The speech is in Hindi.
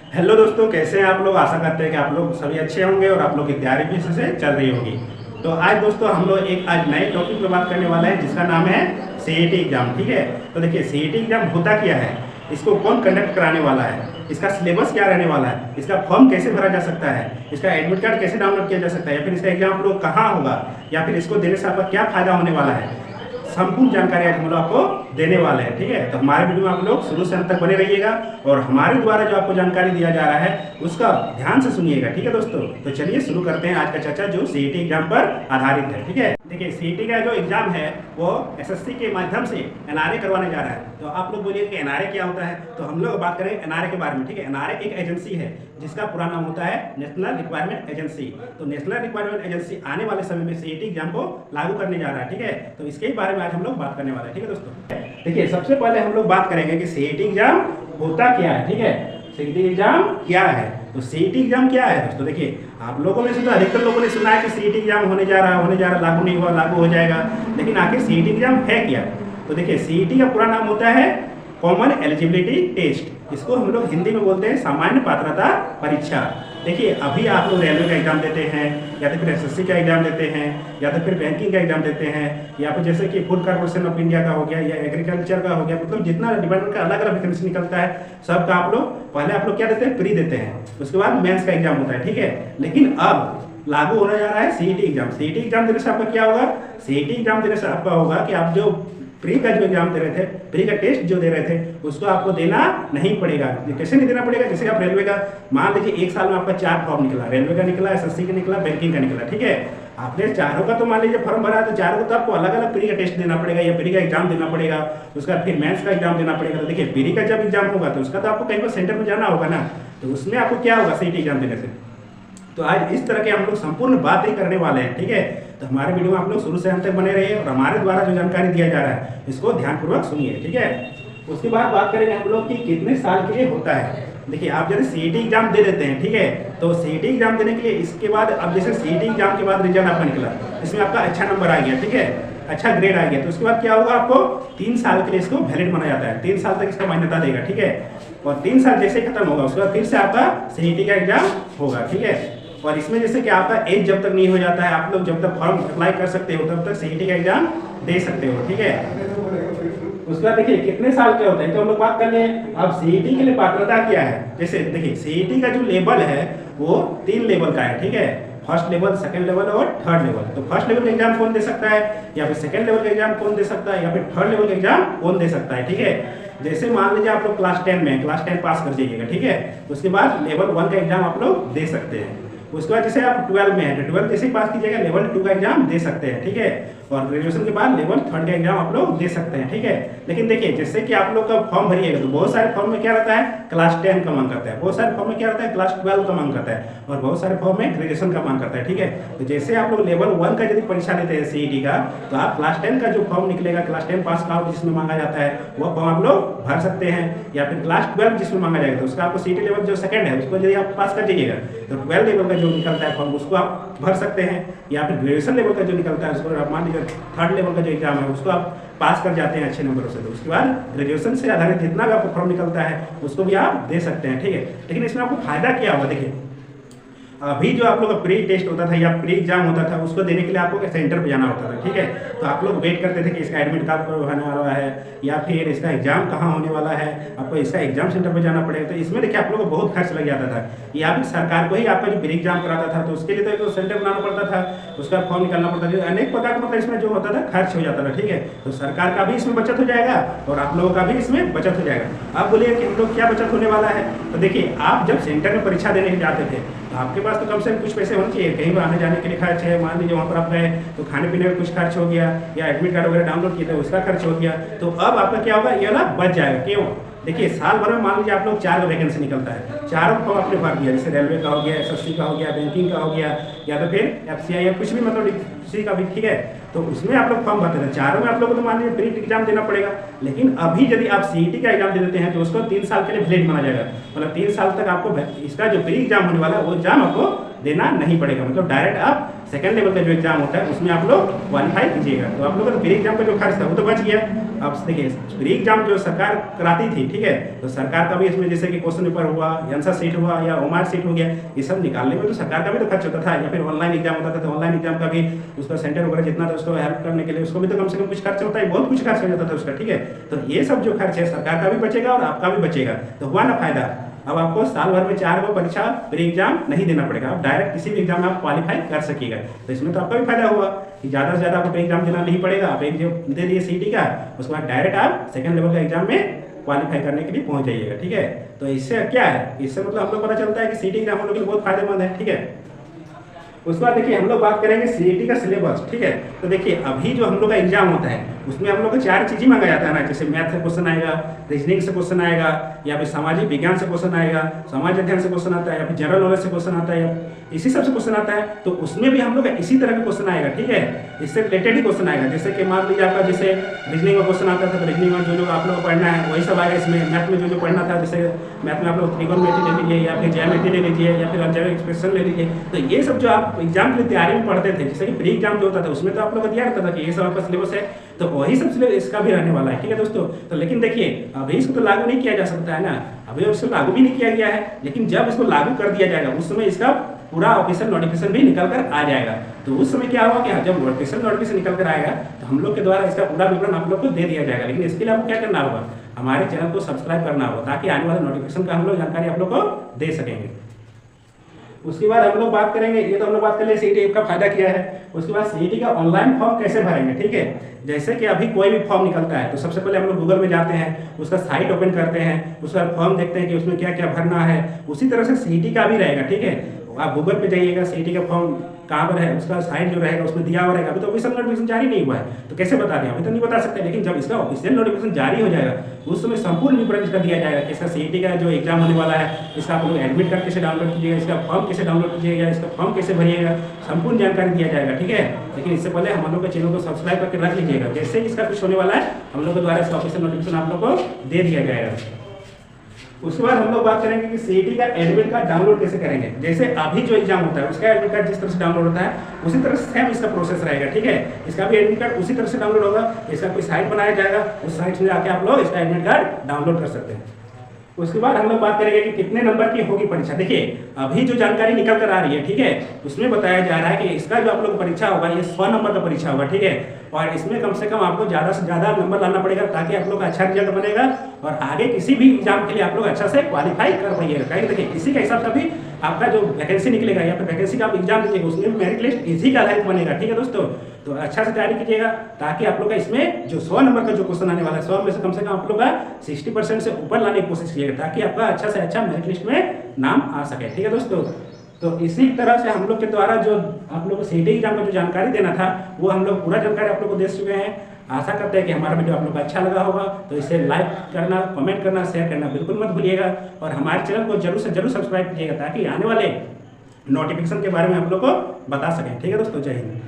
हेलो दोस्तों, कैसे हैं आप लोग। आशा करते हैं कि आप लोग सभी अच्छे होंगे और आप लोग की तैयारी भी से चल रही होगी। तो आज दोस्तों हम लोग एक आज नए टॉपिक पर बात करने वाला है जिसका नाम है सीईटी एग्जाम। ठीक है, तो देखिए सीईटी एग्जाम होता क्या है, इसको कौन कंडक्ट कराने वाला है, इसका सिलेबस क्या रहने वाला है, इसका फॉर्म कैसे भरा जा सकता है, इसका एडमिट कार्ड कैसे डाउनलोड किया जा सकता है, या फिर इसका एग्जाम आप लोग कहाँ होगा, या फिर इसको देने से आपका क्या फायदा होने वाला है, संपूर्ण जानकारी आज हम लोग आपको देने वाले हैं। ठीक है, तो हमारे वीडियो में आप लोग शुरू से अंत तक बने रहिएगा और हमारे द्वारा जो आपको जानकारी दिया जा रहा है उसका ध्यान से सुनिएगा। ठीक है दोस्तों, तो चलिए शुरू करते हैं आज का चर्चा जो सीईटी एग्जाम पर आधारित है। ठीक है, देखिए सीईटी का जो एग्जाम है वो एसएससी के माध्यम से एनआरए करवाने जा रहा है। तो आप लोग बोलिए कि एनआरए क्या होता है, तो हम लोग बात करें एनआरए के बारे में। ठीक है, एनआरए एक एजेंसी है जिसका पूरा नाम होता है नेशनल रिक्वायरमेंट एजेंसी। तो नेशनल रिक्वायरमेंट एजेंसी आने वाले समय में सीईटी एग्जाम को लागू करने जा रहा है। ठीक है, तो इसके बारे में आज हम लोग बात करने वाले हैं। ठीक है दोस्तों, देखिए सबसे पहले हम लोग बात करेंगे कि सीईटी एग्जाम होता क्या है। ठीक है, सीईटी एग्जाम क्या है, तो सीईटी एग्जाम क्या है दोस्तों। देखिए आप लोगों में से तो अधिकतर लोगों ने सुना है कि सीईटी एग्जाम होने जा रहा, लागू नहीं हुआ, लागू हो जाएगा, लेकिन आखिर सीईटी एग्जाम है क्या। तो देखिए सीईटी का पूरा नाम होता है कॉमन एलिजिबिलिटी टेस्ट, इसको हम लोग हिंदी में बोलते हैं सामान्य पात्रता परीक्षा। देखिए अभी आप लोग रेलवे का एग्जाम देते हैं, या तो फिर एसएससी का एग्जाम देते हैं, या तो फिर बैंकिंग का एग्जाम देते हैं, या फिर जैसे कि फूड कॉर्पोरेशन ऑफ इंडिया का हो गया, या एग्रीकल्चर का हो गया, मतलब जितना डिपार्टमेंट का अलग अलग वैकेंसी निकलता है सबका आप लोग पहले आप लोग क्या देते हैं, प्री देते हैं, उसके बाद मेंस का एग्जाम होता है। ठीक है, लेकिन अब लागू होने जा रहा है सीईटी एग्जाम। सीईटी एग्जाम देने से आपका क्या होगा, सीईटी एग्जाम देने से आपका होगा कि आप जो प्री का जो एग्जाम दे रहे थे, प्री का टेस्ट जो दे रहे थे, उसको आपको देना नहीं पड़ेगा। कैसे नहीं देना पड़ेगा, जैसे आप रेलवे का मान लीजिए एक साल में आपका 4 फॉर्म निकला, रेलवे का निकला, एसएससी का निकला, बैंकिंग का निकला। ठीक है, आपने चारों का तो मान लीजिए फॉर्म भरा, तो चारों को तो आपको अलग अलग प्री का टेस्ट देना पड़ेगा या प्री का एग्जाम देना पड़ेगा, उसका फिर मेंस का एग्जाम देना पड़ेगा। तो देखिए प्री का जब एग्जाम होगा तो उसका तो आपको कहीं पर सेंटर में जाना होगा ना, तो उसमें आपको क्या होगा सीईटी एग्जाम देने से। तो आज इस तरह के हम लोग संपूर्ण बात ही करने वाले हैं। ठीक है, तो हमारे वीडियो में आप लोग शुरू से अंत तक बने रहिए और हमारे द्वारा जो जानकारी दिया जा रहा है इसको ध्यानपूर्वक सुनिए। ठीक है, उसके बाद बात करेंगे हम लोग कि कितने साल के लिए होता है। देखिए आप जैसे सीईटी एग्जाम दे देते हैं, ठीक है, तो सीईटी एग्जाम देने के लिए इसके बाद अब जैसे सीईटी एग्जाम के बाद रिजल्ट आपका निकला, इसमें आपका अच्छा नंबर आ गया, ठीक है, अच्छा ग्रेड आ गया, तो उसके बाद क्या होगा, आपको 3 साल के लिए इसको वैलिड माना जाता है, 3 साल तक इसका मान्यता देगा। ठीक है, और 3 साल जैसे खत्म होगा उसके बाद फिर से आपका सीईटी का एग्जाम होगा। ठीक है, और इसमें जैसे कि आपका एज जब तक नहीं हो जाता है, आप लोग जब तक फॉर्म अप्लाई कर सकते हो तब तक सीईटी का एग्जाम दे सकते हो। ठीक है, उसके बाद देखिए कितने साल के होते हैं, तो हम लोग बात कर ले अब सीईटी के लिए पात्रता क्या है। जैसे देखिए सीईटी का जो लेवल है वो 3 लेवल का है। ठीक है, फर्स्ट लेवल, सेकंड लेवल और थर्ड लेवल। तो फर्स्ट लेवल का एग्जाम कौन दे सकता है, या फिर सेकंड लेवल का एग्जाम कौन दे सकता है, या फिर थर्ड लेवल का एग्जाम कौन दे सकता है। ठीक है, जैसे मान लीजिए आप लोग क्लास 10 में, क्लास 10 पास कर जाइएगा। ठीक है, उसके बाद लेवल 1 का एग्जाम आप लोग दे सकते हैं। उसके बाद जैसे आप 12 में है तो 12 जैसे ही पास कीजिएगा लेवल 2 का एग्जाम दे सकते हैं। ठीक है, और ग्रेजुएशन के बाद लेवल 3 का एग्जाम आप लोग दे सकते हैं। ठीक है, लेकिन देखिए जैसे कि आप लोग का फॉर्म भरिएगा तो बहुत सारे फॉर्म में क्या रहता है, क्लास 10 का मांग करता है, बहुत सारे फॉर्म में क्या रहता है, क्लास 12 का मांग करता है, और बहुत सारे फॉर्म में ग्रेजुएशन का मांग करता है। ठीक है, तो जैसे आप लोग लेवल 1 का यदि परीक्षा लेते हैं सीईटी का, तो आप क्लास 10 का जो फॉर्म निकलेगा, क्लास 10 पास आउट जिसमें मांगा जाता है वो फॉर्म आप लोग भर सकते हैं, या फिर क्लास 12 जिसमें मांगा जाएगा तो उसका आपको सीईटी लेवल जो सेकंड है उसको यदि आप पास कर जाइएगा तो 12 लेवल का जो निकलता है फॉर्म उसको आप भर सकते हैं, या फिर ग्रेजुएशन लेवल का जो निकलता है उसको आप मान लीजिए थर्ड लेवल का जो एग्जाम है उसको आप पास कर जाते हैं अच्छे नंबरों से, तो उसके बाद ग्रेजुएशन से आधारित जितना भी आपको फॉर्म निकलता है उसको भी आप दे सकते हैं। ठीक है, लेकिन इसमें आपको फायदा क्या होगा, देखिए अभी जो आप लोग का प्री टेस्ट होता था या प्री एग्जाम होता था उसको देने के लिए आपको सेंटर पे जाना होता था। ठीक है, तो आप लोग वेट करते थे कि इसका एडमिट कार्ड कब होने वाला है, या फिर इसका एग्जाम कहाँ होने वाला है, आपको इसका एग्जाम सेंटर पे जाना पड़ेगा। तो इसमें देखिए आप लोग को बहुत खर्च लग जाता था, या फिर सरकार को ही आपका जो प्री एग्जाम कराता था तो उसके लिए तो सेंटर बनाना पड़ता था, उसका फॉर्म निकालना पड़ता था, अनेक प्रकार का मतलब इसमें जो होता था खर्च हो जाता था। ठीक है, तो सरकार का भी इसमें बचत हो जाएगा और आप लोगों का भी इसमें बचत हो जाएगा। अब बोलिए कि हम लोग क्या बचत होने वाला है, तो देखिए आप जब सेंटर में परीक्षा देने जाते थे तो आपके पास तो कम से कम कुछ पैसे होने चाहिए, कहीं पर आने जाने के लिए खर्च है, मान लीजिए वहाँ पर आप गए तो खाने पीने में कुछ खर्च हो गया, या एडमिट कार्ड वगैरह डाउनलोड किए थे उसका खर्च हो गया, तो अब आपका क्या होगा, ये ना बच जाएगा। क्यों, देखिए साल भर में मान लीजिए आप लोग 4 वैकेंसी निकलता है, चारों फॉर्म आपने भर दिया, जैसे रेलवे का हो गया, एसएससी का हो गया, बैंकिंग का हो गया, या तो फिर एफसीआई या कुछ भी मतलब किसी का भी। ठीक है, तो उसमें आप लोग फॉर्म भरते थे, चारों में आप लोगों को तो मान लीजिए प्री एग्जाम देना पड़ेगा, लेकिन अभी यदि आप सीईटी का एग्जाम दे देते हैं तो उसको 3 साल के लिए वैलिड माना जाएगा, मतलब 3 साल तक आपको इसका जो प्री एग्जाम होने वाला है वो एग्जाम आपको देना नहीं पड़ेगा, मतलब डायरेक्ट आप सेकंड लेवल का जो एग्जाम होता है उसमें आप लोग क्वालिफाई कीजिएगा। तो आप लोगों का प्री एग्जाम का जो खर्च था वो तो बच गया, अब देखिए प्री एग्जाम जो सरकार कराती थी, ठीक है, तो सरकार का भी इसमें जैसे कि क्वेश्चन पेपर हुआ, आंसर शीट हुआ या ओमार शीट हो गया, ये सब निकालने में तो सरकार का भी तो खर्च होता था। या फिर ऑनलाइन एग्जाम होता था तो ऑनलाइन एग्जाम का भी उसका सेंटर वगैरह जितना था उसको हेल्प करने के लिए उसको भी तो कम से कम कुछ खर्च होता है, बहुत कुछ खर्च हो जाता था उसका, ठीक है। तो ये सब जो खर्च है सरकार का भी बचेगा और आपका भी बचेगा, तो हुआ ना फायदा। अब आपको साल भर में 4 गो परीक्षा प्री एग्जाम नहीं देना पड़ेगा, आप डायरेक्ट किसी भी एग्जाम में आप क्वालिफाई कर सकिएगा। तो इसमें तो आपका भी फायदा हुआ कि ज़्यादा से ज़्यादा आपको प्री एग्जाम देना नहीं पड़ेगा, आप एक जो दे दिए सीईटी का, उसके बाद डायरेक्ट आप सेकंड लेवल का एग्जाम में क्वालिफाई करने के लिए पहुंच जाइएगा, ठीक है। तो इससे क्या है, इससे मतलब हम लोग पता चलता है कि सीईटी एग्जाम हम लोग के लिए बहुत फायदेमंद है, ठीक है। उसके बाद देखिए हम लोग बात करेंगे सीईटी का सिलेबस, ठीक है। तो देखिए अभी जो हम लोग का एग्जाम होता है उसमें हम लोग को 4 चीज़ें मांगा जाता है ना, जैसे मैथ से क्वेश्चन आएगा, रीजनिंग से क्वेश्चन आएगा, या फिर सामाजिक विज्ञान से क्वेश्चन आएगा, समाज अध्ययन से क्वेश्चन आता है, या फिर जनरल नॉलेज से क्वेश्चन आता है, इसी सब से क्वेश्चन आता है। तो उसमें भी हम लोग इसी तरह का क्वेश्चन आएगा, ठीक है, इससे रिलेटेड ही क्वेश्चन आएगा। जैसे कि मान लीजिए आपका जैसे रीजनिंग में क्वेश्चन आता था, तो रीजनिंग में जो आप लोग को पढ़ना है वही सब आएगा इसमें। मैथ में जो पढ़ना था, जैसे मैथ में आप लोग त्रिकोणमिति ले लीजिए, या फिर ज्यामिति ले लीजिए, या फिर अलजेब्रिक एक्सप्रेशन ले लीजिए। तो ये सब जो आप एग्जाम के लिए तैयारी में पढ़ते थे, जैसे कि प्री एग्जाम जो होता था उसमें तो आप लोग को दिया रहता था कि ये सब आपका सिलेबस है, तो वही सब सिलेबस इसका भी रहने वाला है, ठीक है दोस्तों। तो लेकिन देखिए अभी इसको तो लागू नहीं किया जा सकता है ना, अभी उसको लागू भी नहीं किया गया है, लेकिन जब इसको लागू कर दिया जाएगा उस समय इसका पूरा ऑफिशियल नोटिफिकेशन भी निकल कर आ जाएगा। तो उस समय क्या होगा कि जब नोटिफिकेशन निकल कर आएगा तो हम लोग के द्वारा इसका पूरा विवरण आप लोग को दे दिया जाएगा। लेकिन इसके लिए आपको क्या करना होगा, हमारे चैनल को सब्सक्राइब करना होगा, ताकि आने वाले नोटिफिकेशन का हम लोग जानकारी आप लोग को दे सकेंगे। उसके बाद हम लोग बात करेंगे, ये तो हम लोग बात कर लिए सीईटी का फायदा क्या है। उसके बाद सीईटी का ऑनलाइन फॉर्म कैसे भरेंगे, ठीक है। जैसे कि अभी कोई भी फॉर्म निकलता है तो सबसे पहले हम लोग गूगल में जाते हैं, उसका साइट ओपन करते हैं, उसका फॉर्म देखते हैं कि उसमें क्या क्या भरना है। उसी तरह से सीईटी का भी रहेगा, ठीक है। आप गूगल पे जाइएगा, सीईटी का फॉर्म कहाँ पर है उसका साइट जो रहेगा उसमें दिया हुआ रहेगा। अभी तो ऑफिशियल नोटिफिकेशन जारी नहीं हुआ है तो कैसे बता दें, अभी तो नहीं बता सकते। लेकिन जब इसका ऑफिशियल नोटिफिकेशन जारी हो जाएगा उस समय संपूर्ण विवरण इसका दिया जाएगा कि इसका सीईटी का जो एग्जाम होने वाला है, इसका आप लोग एडमिट कार्ड कैसे डाउनलोड कीजिएगा, इसका फॉर्म कैसे डाउनलोड कीजिएगा, इसका फॉर्म कैसे भरिएगा, संपूर्ण जानकारी दिया जाएगा, ठीक है। लेकिन इससे पहले हम लोग के चैनल को सब्सक्राइब करके रख लीजिएगा, जैसे इसका कुछ होने वाला है हम लोग के द्वारा इसका ऑफिशियल नोटिफिकेशन आप लोग को दे दिया जाएगा। उसके बाद हम लोग बात करेंगे कि सीईटी का एडमिट कार्ड डाउनलोड कैसे करेंगे। जैसे अभी जो एग्जाम होता है उसका एडमिट कार्ड जिस तरह से डाउनलोड होता है उसी तरह से सेम इसका प्रोसेस रहेगा, ठीक है। इसका भी एडमिट कार्ड उसी तरह से डाउनलोड होगा, इसका कोई साइट बनाया जाएगा, उस साइट में जाके आप लोग इसका एडमिट कार्ड डाउनलोड कर सकते हैं। उसके बाद हम लोग बात करेंगे कि कितने नंबर की होगी परीक्षा। देखिए अभी जो जानकारी निकल कर आ रही है, ठीक है, उसमें बताया जा रहा है कि इसका जो आप लोग परीक्षा होगा ये 100 नंबर का परीक्षा होगा, ठीक है। और इसमें कम से कम आपको ज़्यादा से ज़्यादा नंबर लाना पड़ेगा ताकि आप लोग का अच्छा रिजल्ट बनेगा और आगे किसी भी एग्जाम के लिए आप लोग अच्छा से क्वालिफाई कर पाइएगा। देखिए इसी के हिसाब से भी आपका जो वैकेंसी निकलेगा या फिर वैकेंसी का आप एग्जाम दीजिएगा उसमें भी मेरिट लिस्ट इसी का आधारित बनेगा, ठीक है दोस्तों। तो अच्छा से तैयारी कीजिएगा ताकि आप लोग का इसमें जो 100 नंबर का जो क्वेश्चन आने वाला है 100 में से कम आप लोग का 60% से ऊपर लाने की कोशिश कीजिएगा ताकि आपका अच्छा से अच्छा मेरिट लिस्ट में नाम आ सके, ठीक है दोस्तों। तो इसी तरह से हम लोग के द्वारा जो आप लोग को सीईटी एग्जाम में जो जानकारी देना था वो हम लोग पूरा जानकारी आप लोग को दे चुके हैं। आशा करते हैं कि हमारा वीडियो आप लोग को अच्छा लगा होगा, तो इसे लाइक करना, कमेंट करना, शेयर करना बिल्कुल मत भूलिएगा और हमारे चैनल को जरूर से जरूर सब्सक्राइब कीजिएगा ताकि आने वाले नोटिफिकेशन के बारे में आप लोग को बता सकें, ठीक है दोस्तों। जय हिंद।